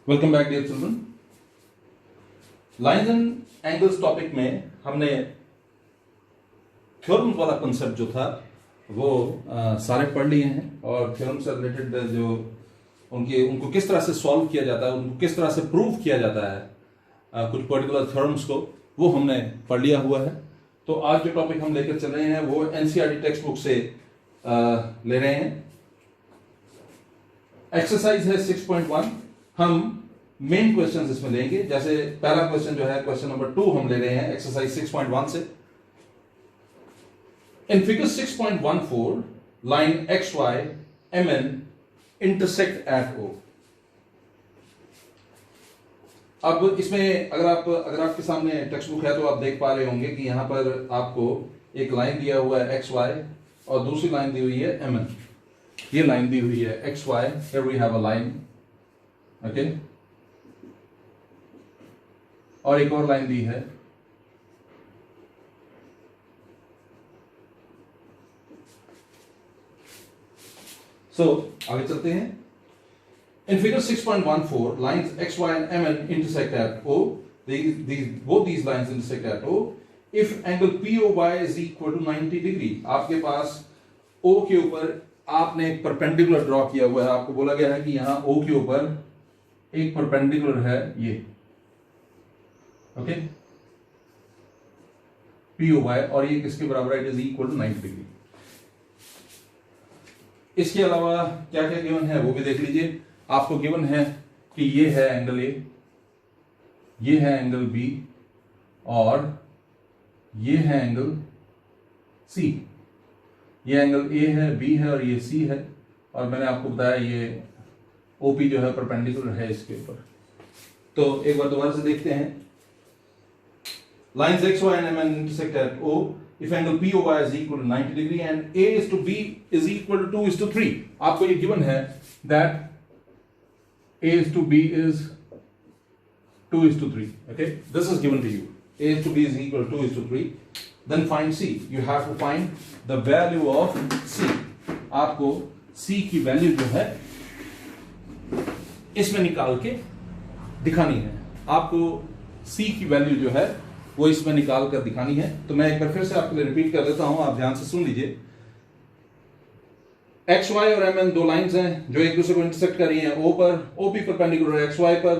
Welcome back dear children. Lines and angles topic में हमने theorems वाला कंसेप्ट जो था वो सारे पढ़ लिए हैं और थ्योरम से रिलेटेड जो उनको किस तरह से सॉल्व किया जाता है, उनको किस तरह से प्रूव किया जाता है कुछ पर्टिकुलर थ्योरम्स को, वो हमने पढ़ लिया हुआ है। तो आज जो टॉपिक हम लेकर चल रहे हैं वो एनसीईआरटी टेक्स्ट बुक से ले रहे हैं। एक्सरसाइज है 6.1। हम मेन क्वेश्चंस इसमें लेंगे। जैसे पहला क्वेश्चन जो है क्वेश्चन नंबर 2 हम ले रहे हैं एक्सरसाइज 6.1 से। In figure 6.14 line XY MN intersect at O। अब इसमें अगर आपके सामने टेक्स्ट बुक है तो आप देख पा रहे होंगे कि यहां पर आपको एक लाइन दिया हुआ है XY और दूसरी लाइन दी हुई है MN। ये लाइन दी हुई है XY, here we have a line, okay? और एक और लाइन दी है आगे चलते हैं। In figure 6.14, lines XY and MN intersect at O. Both these lines intersect at O. If angle POY is equal to 90 degree, आपके पास O के ऊपर आपने एक परपेंडिकुलर ड्रॉ किया हुआ है। आपको बोला गया है कि यहां O के ऊपर एक परपेंडिकुलर है ये, ओके, POY, और ये किसके बराबर है? It is equal to 90 degree. इसके अलावा क्या क्या गिवन है वो भी देख लीजिए। आपको गिवन है कि ये है एंगल A, ये है एंगल B और ये है एंगल C। ये एंगल A है, B है और ये C है, और मैंने आपको बताया ये OP जो है परपेंडिकुलर है इसके ऊपर। तो एक बार दोबारा से देखते हैं। Lines XY and MN intersect at O if angle POY is equal to 90 degree and A is to B is equal to 2 is to 3। आपको ये given है that A is to B is 2 is to 3, okay? This is given to you. A is to B is equal to 2 is to 3. Then find C. You have to find the value of C. आपको C की value जो है इसमें निकाल के दिखानी है। आपको C की वैल्यू जो है वो इसमें निकाल कर दिखानी है। तो मैं एक बार फिर से आपके लिए रिपीट कर देता हूं, आप ध्यान से सुन लीजिए। XY और MN दो लाइंस हैं जो एक दूसरे को इंटरसेक्ट कर रही हैं O पर। OP परपेंडिकुलर है XY पर।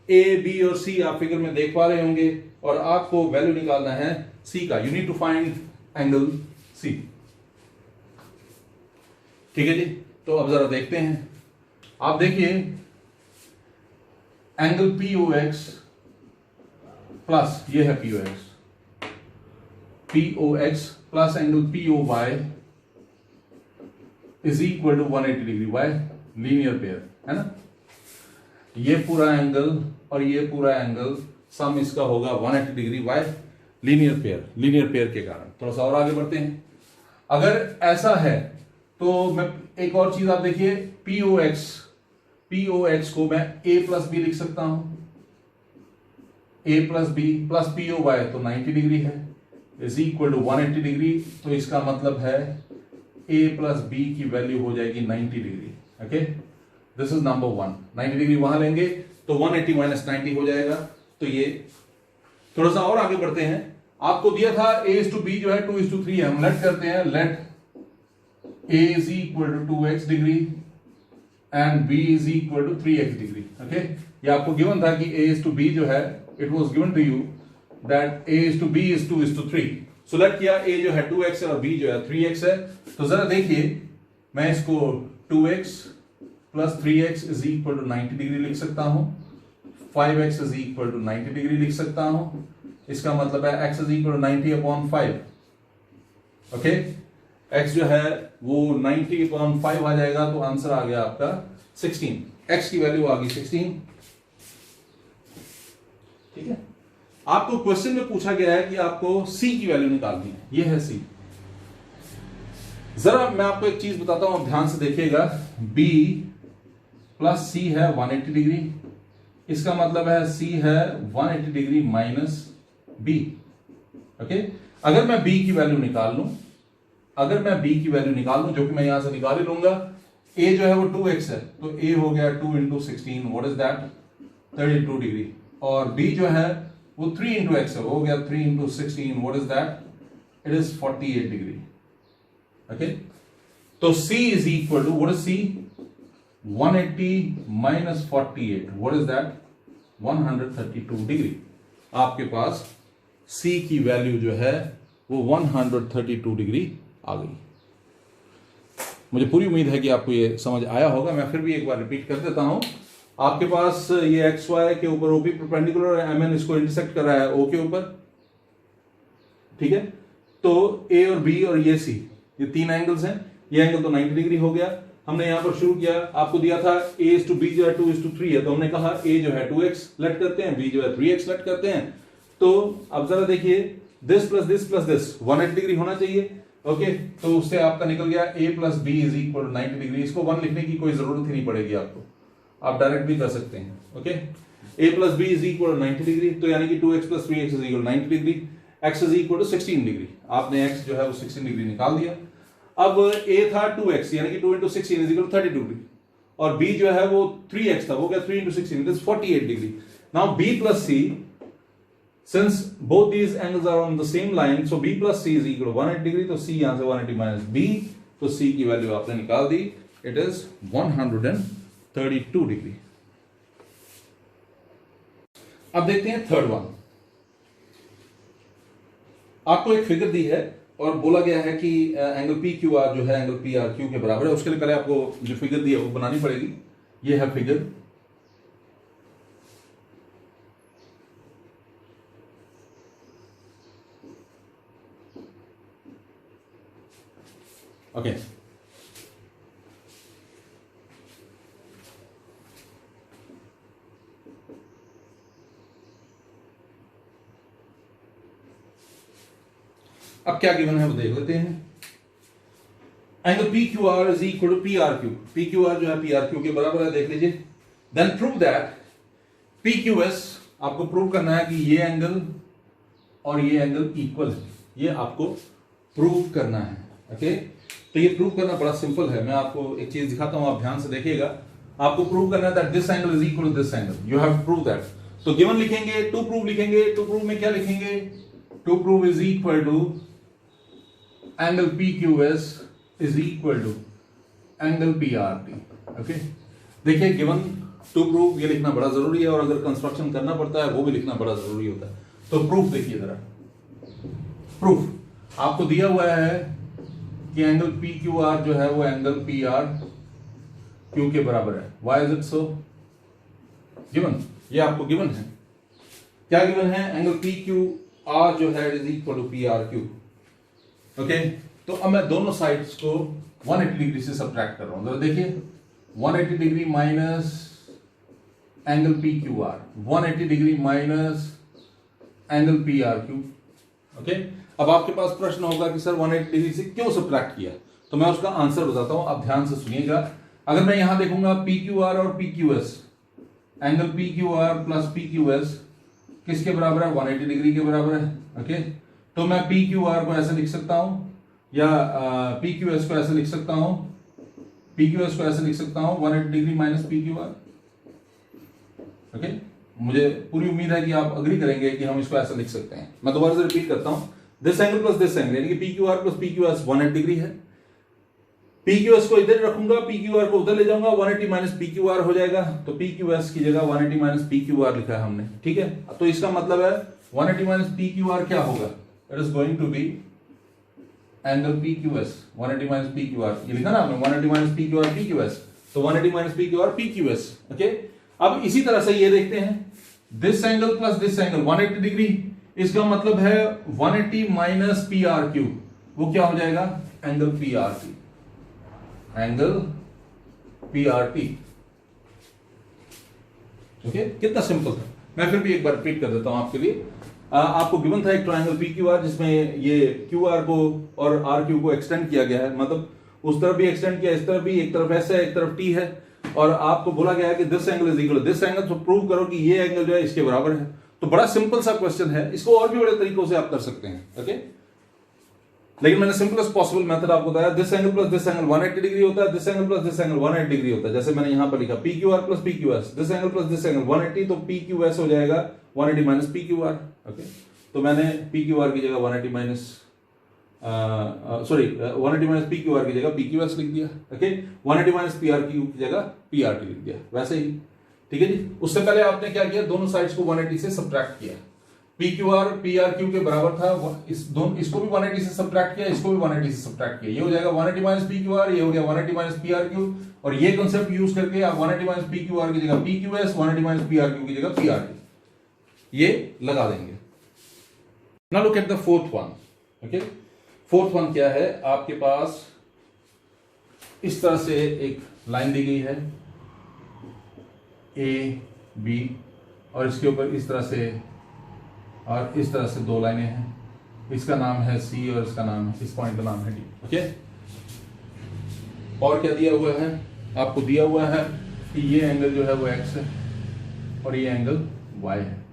A, B और C आप फिगर में देख पा रहे होंगे और आपको वैल्यू निकालना है C का। You need to find angle C। ठीक है जी। तो अब जरा देखते हैं। आप देखिए एंगल POX प्लस ये है POX plus angle POY is equal to 180 degree. Y? Linear pair है ना। ये पूरा एंगल और ये पूरा एंगल सम इसका होगा 180 डिग्री। वाई? लीनियर पेयर के कारण। थोड़ा सा और आगे बढ़ते हैं। अगर ऐसा है तो मैं एक और चीज आप देखिए, POX को मैं A प्लस बी लिख सकता हूं। A plus B plus POY तो 90 डिग्री है, इज इक्वल टू 180 डिग्री। तो इसका मतलब है A प्लस बी की वैल्यू हो जाएगी 90 degree. Okay, this is number 1। 90 degree वहां लेंगे तो 180 माइनस 90 हो जाएगा। तो ये थोड़ा सा और आगे बढ़ते हैं। आपको दिया था A is to B जो है 2 is to 3 है। हम लेट करते हैं, let A is equal to 2x degree and B is equal to 3x degree. Okay, ये आपको गिवन था कि A is to B जो है, it was given to you that A is to B is 2 is to 3। So let किया A जो है 2x है और B जो है 3x है। तो जरा देखिए, मैं इसको 2x plus 3x is equal to 90 degree लिख सकता हूं। 5x is equal to 90 degree लिख सकता हूं। इसका मतलब है x is equal to 90 upon 5। Okay, x जो है वो 90 अपॉन 5 आ जाएगा। तो आंसर आ गया आपका 16। x की वैल्यू आ गई 16। ठीक है। आपको क्वेश्चन में पूछा गया है कि आपको C की वैल्यू निकालनी है। ये है C। जरा मैं आपको एक चीज बताता हूं, ध्यान से देखिएगा। B प्लस C है 180 डिग्री। इसका मतलब है C है 180 डिग्री माइनस B। ओके, अगर मैं B की वैल्यू निकाल लूं, जो कि मैं यहां से निकाल ही लूंगा, A जो है वो 2x है, तो A हो गया 2 into 16, what is that? 32 degree, और b जो है वो 3 इंटू एक्स है, वो हो गया 3 into 16, what is that, it is 48 degree. Okay, तो c is equal to what is c, 180 minus 48, what is that, 132 degree. आपके पास c की वैल्यू जो है वो 132 डिग्री आ गई। मुझे पूरी उम्मीद है कि आपको ये समझ आया होगा। मैं फिर भी एक बार रिपीट कर देता हूं। आपके पास ये एक्स वाई के ऊपर ओपी परपेंडिकुलर है, एमएन इसको इंटरसेक्ट कर रहा है ओ के ऊपर, ठीक है। तो ए और बी और ये सी, ये तीन एंगल्स हैं। ये एंगल तो 90 डिग्री हो गया। हमने यहां पर शुरू किया, आपको दिया था a is to b जो है 2 is to 3 है, तो हमने कहा a जो है 2x लेट करते हैं, b जो है 3x लेट करते हैं। तो अब जरा देखिए, this plus this plus this 180 degree होना चाहिए। ओके, तो उससे आपका निकल गया a plus B is equal 90 degree. इसको 1 लिखने की कोई जरूरत ही नहीं पड़ेगी आपको, आप डायरेक्ट भी कर सकते हैं। Okay, a plus B is equal 90 degree, तो यानी कि 2x plus 3x is equal 90 degree, x is equal to 16 degree. आपने x जो है वो 16 डिग्री निकाल दिया। अब a था 2x यानी कि 2 into 16 इज इक्वल 32 डिग्री, और b जो है वो 3x था, वो क्या 3 into 16 it is 48 degree. Now b plus c, since both these angles are on the same line, so b plus c is equal to 180 degree, तो c यहां से 180 माइनस b, तो c की वैल्यू आपने निकाल दी, इट इज 132 डिग्री। अब देखते हैं थर्ड वन। आपको एक फिगर दी है और बोला गया है कि एंगल पी क्यू आर जो है एंगल पी आर क्यू के बराबर है। उसके लिए पहले आपको जो फिगर दी है वो बनानी पड़ेगी। ये है फिगर, ओके। अब क्या गिवन है वो देख लेते हैं। Angle P Q R is equal to P R Q. P Q R जो है पी आर क्यू के बराबर है, देख लीजिए। Then prove that P Q S, आपको प्रूव करना है कि ये एंगल और ये एंगल इक्वल है, ये आपको प्रूव करना है। ओके, तो ये प्रूव करना बड़ा सिंपल है। मैं आपको एक चीज दिखाता हूं, आप ध्यान से देखिएगा। आपको प्रूव करना है that this angle is equal to this angle, you have to prove that. तो गिवन लिखेंगे, टू प्रूव लिखेंगे। टू प्रूव में क्या लिखेंगे, to prove is equal to angle P Q S is equal to angle P R T. Okay, देखिए given to prove ये लिखना बड़ा जरूरी है, और अगर कंस्ट्रक्शन करना पड़ता है वो भी लिखना बड़ा जरूरी होता है। तो प्रूफ देखिए जरा। प्रूफ आपको दिया हुआ है कि एंगल पी क्यू आर जो है वो एंगल पी आर क्यू के बराबर है। Why is it so? Given, ये आपको गिवन है। क्या गिवन है? एंगल पी क्यू आर जो है is equal to P R Q. Okay, तो अब मैं दोनों साइड्स को 180 डिग्री से सब्ट्रैक्ट कर रहा हूं। जरा देखिए, 180 degree minus angle P Q are, 180 degree minus angle P R Q. Okay, अब आपके पास प्रश्न होगा कि सर 180 डिग्री से क्यों सब्ट्रैक्ट किया, तो मैं उसका आंसर बताता हूं, आप ध्यान से सुनिएगा। अगर मैं यहां देखूंगा पी क्यू आर और P Q S, angle P Q are plus P Q S किसके बराबर है? 180 डिग्री के बराबर है। ओके, तो मैं पी क्यू आर को ऐसे लिख सकता हूं, या पी क्यू एस को ऐसे लिख सकता हूं, पी क्यू एस को ऐसे लिख सकता हूं 180 degree minus P Q are. Okay, मुझे पूरी उम्मीद है कि आप अग्री करेंगे कि हम इसको ऐसे लिख सकते हैं। मैं दोबारा से रिपीट करता हूं, this angle plus this angle यानी कि P Q are plus P Q S 180 degree है। पी क्यू एस को इधर रखूंगा, पी क्यू आर को उधर ले जाऊंगा, 180 माइनस पी क्यू आर हो जाएगा। तो पी क्यू एस की जगह 180 माइनस पी क्यू आर लिखा है हमने, ठीक है। तो इसका मतलब है 180 माइनस पी क्यू आर क्या होगा? It is going to be angle P Q S, 180 minus P Q R, ये लिखा ना आपने, 180 minus P Q R P Q S, तो 180 minus P Q R P Q S. Okay, अब इसी तरह से ये देखते हैं, this angle plus this angle 180 degree, इसका मतलब है 180 माइनस पी आर क्यू, वो क्या हो जाएगा? Angle P R T, angle P R T. Okay, कितना सिंपल था। मैं फिर भी एक बार रिपीट कर देता हूं आपके लिए। आपको गिवन था एक ट्रायंगल पी क्यू आर जिसमें ये क्यू आर को और आर क्यू को एक्सटेंड किया गया है, मतलब उस तरफ भी एक्सटेंड किया, इस तरफ भी, एक तरफ ऐसा है एक तरफ टी है, और आपको बोला गया है कि this angle is equal this angle, तो प्रूव करो कि ये एंगल जो है इसके बराबर है। तो बड़ा सिंपल सा क्वेश्चन है, इसको और भी बड़े तरीकों से आप कर सकते हैं। ओके, लेकिन मैंने सिंपलेस्ट पॉसिबल मेथड आपको बताया, this angle plus this angle 180 degree होता है, this angle plus this angle 180 degree होता है। जैसे मैंने यहां पर लिखा PQR plus PQS, this angle plus this angle 180, तो PQS हो जाएगा 180 माइनस PQR। ओके, तो मैंने PQR की जगह 180 माइनस 180 माइनस PQR की जगह PQS लिख दिया। ओके, 180 माइनस PRQ की जगह PRT लिख दिया, वैसे ही। ठीक है जी। उससे पहले आपने क्या किया, दोनों साइड्स को 180 से सब्ट्रैक्ट किया। PQR PRQ के बराबर था, इसको भी 180 से सब्ट्रैक्ट किया, इसको भी 180 से सब्ट्रैक्ट किया। ये हो जाएगा 180 माइनस PQR, ये हो गया 180 माइनस PRQ, और ये कंसेप्ट यूज करके आप 180 माइनस PQR की जगह PQS, 180 माइनस PRQ की जगह PRT ये लगा देंगे। Now look at the fourth one. Okay, fourth one क्या है, आपके पास इस तरह से एक लाइन दी गई है AB, और इसके ऊपर इस तरह से और इस तरह से दो लाइनें हैं। इसका नाम है C और इसका नाम है, इस पॉइंट का नाम है D। ओके, और क्या दिया हुआ है, आपको दिया हुआ है कि ये एंगल जो है वो X है और ये एंगल Y है,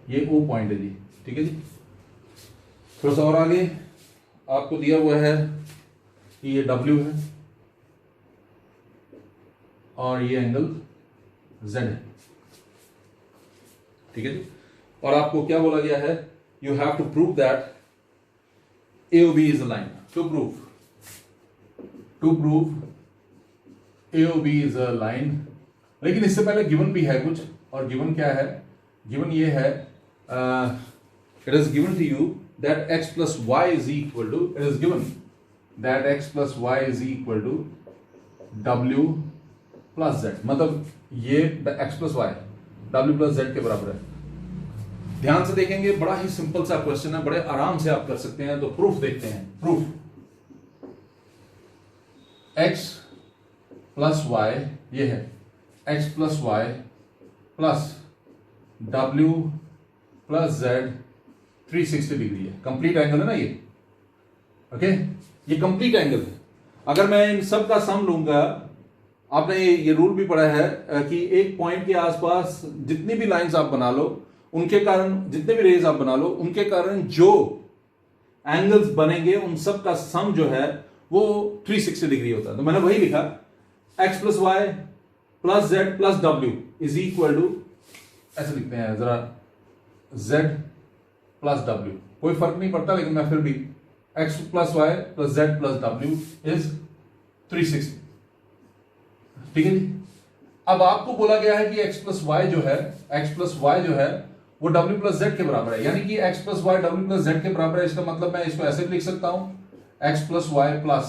ये O पॉइंट है जी। ठीक है जी। थोड़ा सा और आगे आपको दिया हुआ है कि ये W है और ये एंगल Z है। ठीक है जी। और आपको क्या बोला गया है, you have to prove that AOB is a line. To prove AOB is a line. लेकिन इससे पहले गिवन भी है कुछ, और गिवन क्या है, गिवन ये है, it is given to you that x plus Y is equal to, it is given that x plus Y is equal to W plus Z। मतलब ये x plus Y W plus Z के बराबर है। ध्यान से देखेंगे, बड़ा ही simple सा क्वेश्चन है, बड़े आराम से आप कर सकते हैं। तो प्रूफ देखते हैं। प्रूफ, x प्लस वाई ये है, x plus Y plus W plus Z 360 degree है। कंप्लीट एंगल है ना ये। ओके, ये कंप्लीट एंगल है। अगर मैं इन सब का सम लूंगा, आपने ये रूल भी पढ़ा है कि एक पॉइंट के आसपास जितनी भी लाइंस आप बना लो, उनके कारण, जितने भी रेज आप बना लो, उनके कारण जो एंगल्स बनेंगे उन सब का सम जो है वो 360 डिग्री होता है। तो मैंने वही लिखा, x plus Y plus Z plus W is equal to, ऐसे लिखते हैं जरा, Z प्लस W, कोई फर्क नहीं पड़ता, लेकिन मैं फिर भी x plus Y plus Z plus W is 360। ठीक है जी। अब आपको बोला गया है कि x प्लस वाई जो है, x प्लस वाई जो है वो W प्लस Z के बराबर है, यानी कि x plus Y W plus Z के बराबर है। इसका मतलब मैं इसको ऐसे भी लिख सकता हूं, x plus Y plus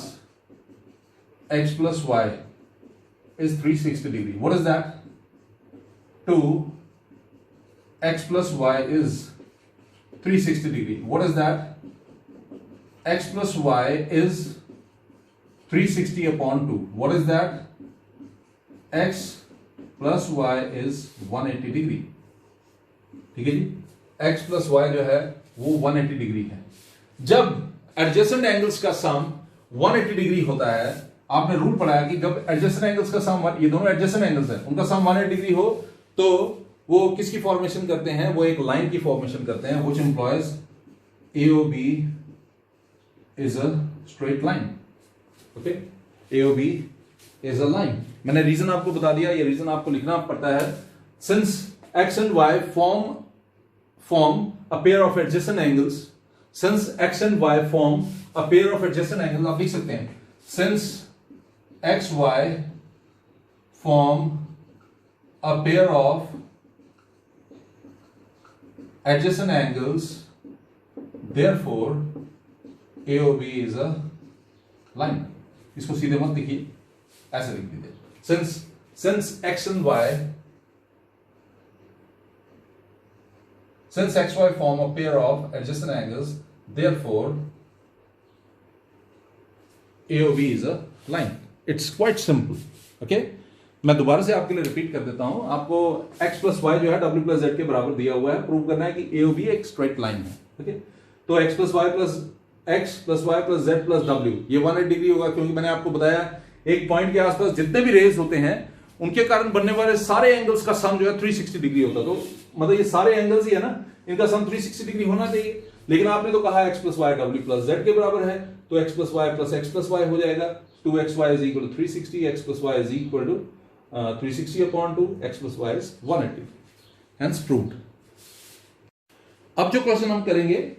x plus Y is 360 degree. What is that? 2 x plus y is 360 degree. What is that? X plus y is 360 upon 2. What is that? X plus y is 180 degree. ठीक है जी। x plus y जो है वो 180 degree है। जब adjacent angles का सम 180 degree होता है, आपने रूल पढ़ाया कि जब एडजेसेंट एंगल्स का सम, ये दोनों एडजेसेंट एंगल्स हैं, उनका सम 180 डिग्री हो तो वो किसकी फॉर्मेशन करते हैं, वो एक लाइन की फॉर्मेशन करते हैं, which employees AOB is a straight line. Okay, AOB is a line. मैंने रीजन आपको बता दिया, ये रीजन आपको लिखना पड़ता है। Since x and y form a pair of adjacent angles, since x and y form a pair of adjacent angles, आप लिख सकते हैं since x y form a pair of adjacent angles, therefore AOB is a line। इसको सीधे मत लिखिए, ऐसे लिख दीजिए, since x and y, since xy form a pair of adjacent angles, therefore AOB is a line. It's quite simple. Okay? मैं दोबारा से आपके लिए रिपीट कर देता हूं। आपको x प्लस वाई जो है W प्लस Z के बराबर दिया हुआ है, प्रूव करना है कि AOB एक स्ट्रेट लाइन है। ओके, तो x plus Y plus Z plus W ये 180 डिग्री होगा, क्योंकि मैंने आपको बताया एक पॉइंट के आसपास जितने भी रेज होते हैं उनके कारण बनने वाले सारे एंगल्स का सम जो है 360 डिग्री होता है। तो मतलब ये सारे एंगल्स ही है ना, इनका सम 360 डिग्री होना चाहिए। लेकिन आपने तो कहा x plus Y W plus Z के बराबर है, तो x plus Y plus X plus Y हो जाएगा। 2xy is equal to 360, x plus Y is equal to 360 upon 2, x plus Y is 180, hence proved. अब जो क्वेश्चन हम करेंगे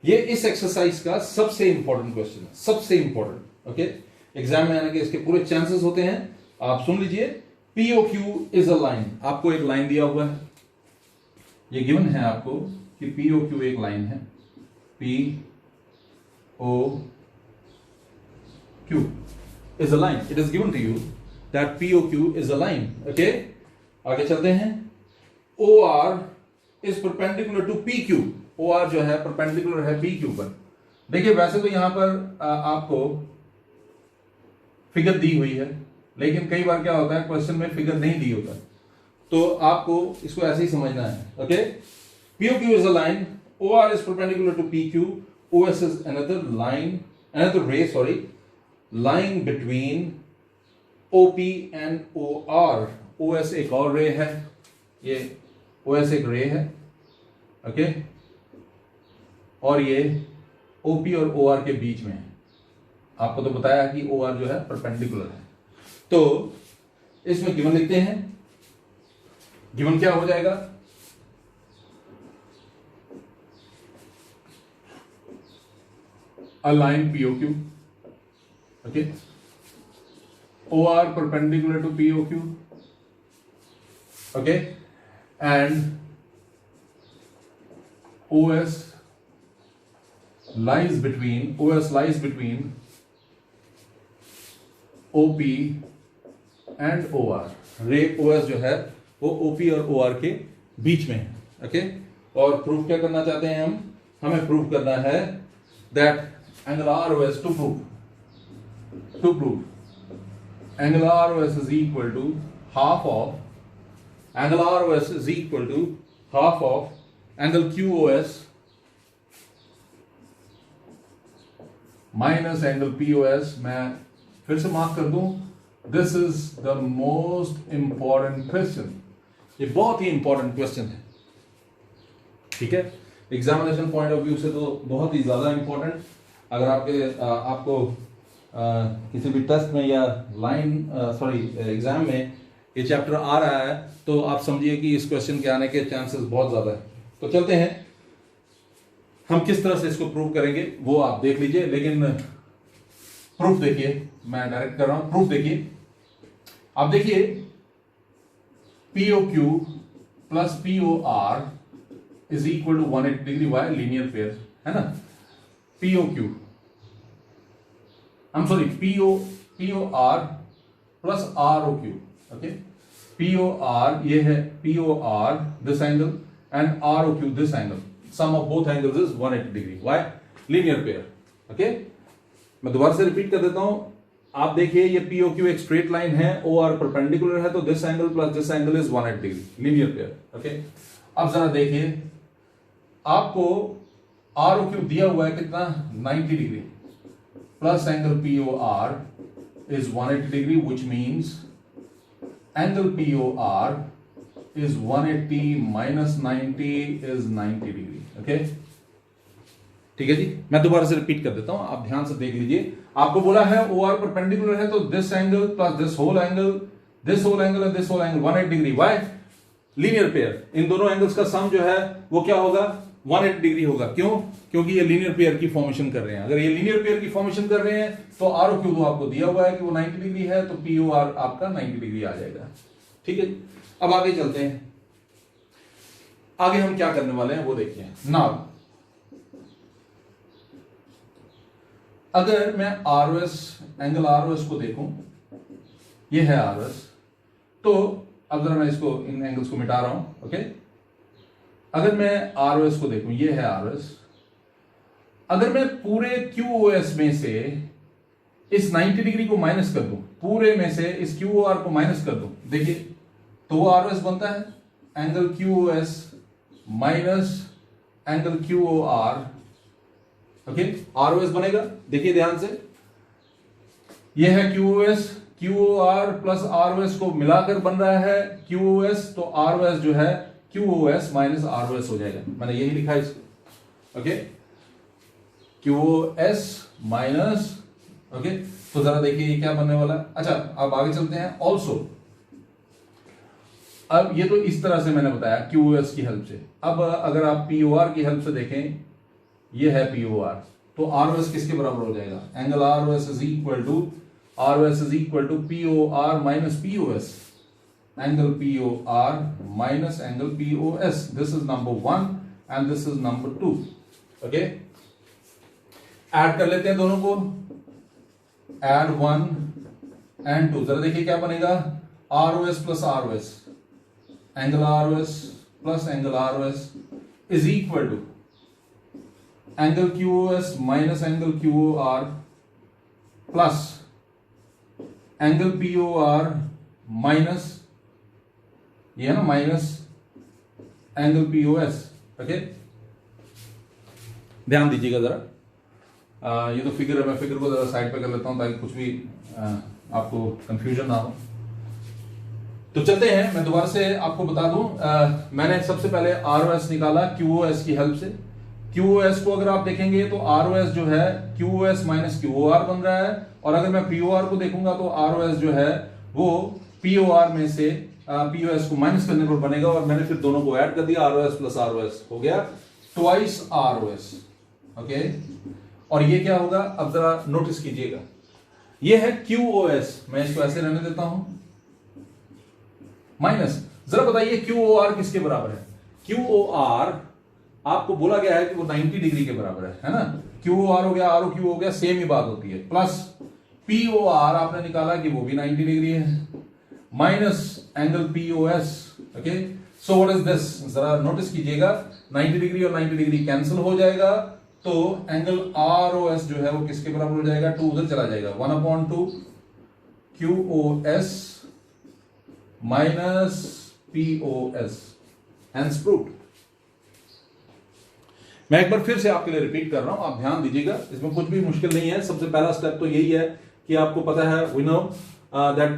ये इस एक्सरसाइज का सबसे इंपॉर्टेंट क्वेश्चन है, सबसे इंपॉर्टेंट। ओके, एग्जाम में आने के इसके पूरे चांसेस होते हैं। आप सुन लीजिए, POQ इज अ लाइन। आपको एक लाइन दिया हुआ है, ये गिवन है आपको कि POQ एक लाइन है, POQ is a line. It is given to you that POQ is a line. Okay? आगे चलते हैं। OR is perpendicular to PQ. OR जो है perpendicular है PQ पर। देखिए वैसे तो यहां पर आपको फिगर दी हुई है, लेकिन कई बार क्या होता है क्वेश्चन में फिगर नहीं दी होता, तो आपको इसको ऐसे ही समझना है। Okay, POQ is a line, OR is perpendicular to PQ, OS is another ray, lying between OP and OR. OS एक और रे है, ये OS एक रे है, ओके, और ये OP और OR के बीच में है। आपको तो बताया कि OR जो है परपेंडिकुलर है, तो इसमें गिवन लिखते हैं। गिवन क्या हो जाएगा, a line POQ, okay, OR perpendicular to POQ, okay, and OS lies between OP and OR. रे OS जो है वो OP और OR के बीच में है। ओके, और प्रूफ क्या करना चाहते हैं हम? हमें प्रूफ करना है that angle ROS to prove angle ROS is equal to half of angle QOS minus angle POS। मैं फिर से मार्क कर दूं, this is the most important question. ये बहुत ही इंपॉर्टेंट क्वेश्चन है, ठीक है, एग्जामिनेशन पॉइंट ऑफ व्यू से तो बहुत ही ज्यादा इंपॉर्टेंट। अगर आपको किसी भी टेस्ट में या एग्जाम में ये चैप्टर आ रहा है, तो आप समझिए कि इस क्वेश्चन के आने के चांसेस बहुत ज्यादा है। तो चलते हैं, हम किस तरह से इसको प्रूव करेंगे वो आप देख लीजिए, लेकिन प्रूफ देखिए, मैं डायरेक्ट कर रहा हूं। प्रूफ देखिए, आप देखिए POQ plus POR is equal to 180 degree Y linear pair, है ना। POR plus ROQ, okay, POR ये है POR this angle and ROQ this angle, sum of both angles is 180 degree, Y linear pair. Okay, मैं दोबारा से repeat कर देता हूं। आप देखिए ये POQ एक स्ट्रेट लाइन है, OR परपेंडिकुलर है, तो this angle plus this angle is 180 degree, linear pair. Okay, अब जरा देखिए, आपको ROQ दिया हुआ है कितना, 90 degree, plus angle POR is 180 degree, which means angle POR is 180 minus 90 is 90 degree. Okay? ठीक है जी, मैं दोबारा से रिपीट कर देता हूं, आप ध्यान से देख लीजिए। आपको बोला है OR परपेंडिकुलर है, तो this angle plus this whole angle and this whole angle 180 degree, Y linear pair. इन दोनों एंगल्स का सम जो है वो क्या होगा, 180 डिग्री होगा। क्यों? क्योंकि ये लीनियर पेयर की फॉर्मेशन कर रहे हैं। अगर ये लीनियर पेयर की फॉर्मेशन कर रहे हैं तो ROQ तो आपको दिया हुआ है कि वो 90 डिग्री है, तो POR आपका 90 डिग्री आ जाएगा। ठीक है, अब आगे चलते हैं। आगे हम क्या करने वाले हैं वो देखिए। नाउ अगर मैं एंगल ROS को देखूं, ये है ROS, तो अब जरा मैं इसको इन एंगल्स को मिटा रहा हूं। ओके, अगर मैं ROS को देखूं, ये है ROS, अगर मैं पूरे QOS में से इस 90 डिग्री को माइनस कर दूं, पूरे में से इस QOR को माइनस कर दूं, देखिए तो वो ROS बनता है angle QOS minus angle QOR। Okay, ROS बनेगा, देखिए ध्यान से, ये है QOS, QOR प्लस ROS को मिलाकर बन रहा है QOS, तो ROS जो है QOS माइनस ROS हो जाएगा। मैंने यही लिखा है इसको। ओके, QoS माइनस, ओके, तो जरा देखिए ये क्या बनने वाला है। अच्छा, अब आगे चलते हैं। ऑल्सो, अब ये तो इस तरह से मैंने बताया QoS की हेल्प से। अब अगर आप POR की हेल्प से देखें, ये है POR, तो ROS किसके बराबर हो जाएगा? Angle ROS is equal to POR minus POS, angle POR minus angle POS। This is number 1 and this is number 2। Okay, add कर लेते हैं दोनों को, ऐड 1 एंड 2। जरा देखिए क्या बनेगा, ROS plus ROS, angle ROS plus angle ROS is equal to angle QoS minus angle QoR plus angle POR minus, ये है ना, माइनस एंगल POS। ओके, ध्यान दीजिएगा जरा, ये तो फिगर है, मैं फिगर को जरा साइड पे कर लेता हूं ताकि कुछ भी आपको कंफ्यूजन ना हो। तो चलते हैं, मैं दोबारा से आपको बता दूं, मैंने सबसे पहले ROS निकाला QoS की हेल्प से। QoS को अगर आप देखेंगे तो ROS जो है QoS माइनस QoR बन रहा है, और अगर मैं POR को देखूंगा तो ROS जो है वो POR में से POS को माइनस करने पर बनेगा, और मैंने फिर दोनों को ऐड कर दिया, ROS प्लस ROS हो गया ट्वाइस ROS। ओके, और ये क्या होगा, अब जरा नोटिस कीजिएगा, ये है QoS, मैं इसको ऐसे रहने देता हूं, माइनस, जरा बताइए QoR किसके बराबर है? QoR आपको बोला गया है कि वो 90 डिग्री के बराबर है ना? QoR हो गया, ROQ हो गया, सेम ही बात होती है। प्लस POR आपने निकाला कि वो भी 90 डिग्री है, minus angle POS। Okay, so what is this, जरा नोटिस कीजिएगा, 90 डिग्री और 90 डिग्री कैंसिल हो जाएगा, तो एंगल ROS जो है वो किसके बराबर हो जाएगा? 2 उधर चला जाएगा, 1/2 QoS minus POS, hence proved. मैं एक बार फिर से आपके लिए रिपीट कर रहा हूं, आप ध्यान दीजिएगा, इसमें कुछ भी मुश्किल नहीं है। सबसे पहला स्टेप तो यही है कि आपको पता है, we know that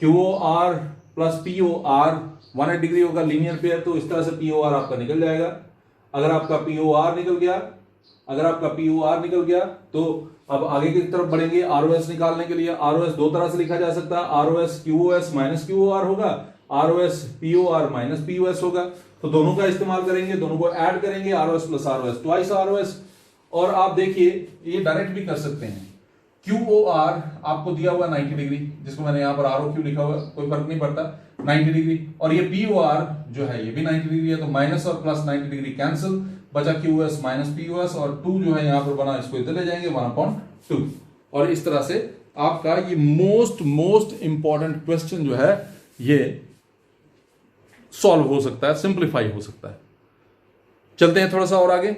QoR plus POR 180 degree होगा, लीनियर पेयर, तो इस तरह से POR आपका निकल जाएगा। अगर आपका POR निकल गया तो अब आगे की तरफ बढ़ेंगे ROS निकालने के लिए। ROS दो तरह से लिखा जा सकता है, ROS QoS माइनस QoR होगा, ROS POR माइनस POS होगा, तो दोनों का इस्तेमाल करेंगे, दोनों को ऐड करेंगे, ROS plus ROS twice ROS। और आप देखिए, ये डायरेक्ट भी कर सकते हैं, QoR आपको दिया हुआ 90 डिग्री, जिसको मैंने यहां पर ROQ लिखा हुआ, कोई फर्क नहीं पड़ता, 90 डिग्री, और ये POR जो है ये भी 90 डिग्री है, तो माइनस और प्लस 90 डिग्री कैंसिल, बचा QoS माइनस POS, और 2 जो है यहां पर बना, इसको इधर ले जाएंगे, 1/2। और इस तरह से आपका ये मोस्ट इंपॉर्टेंट क्वेश्चन जो है ये सॉल्व हो सकता है, सिंप्लीफाई हो सकता है। चलते हैं थोड़ा सा और आगे।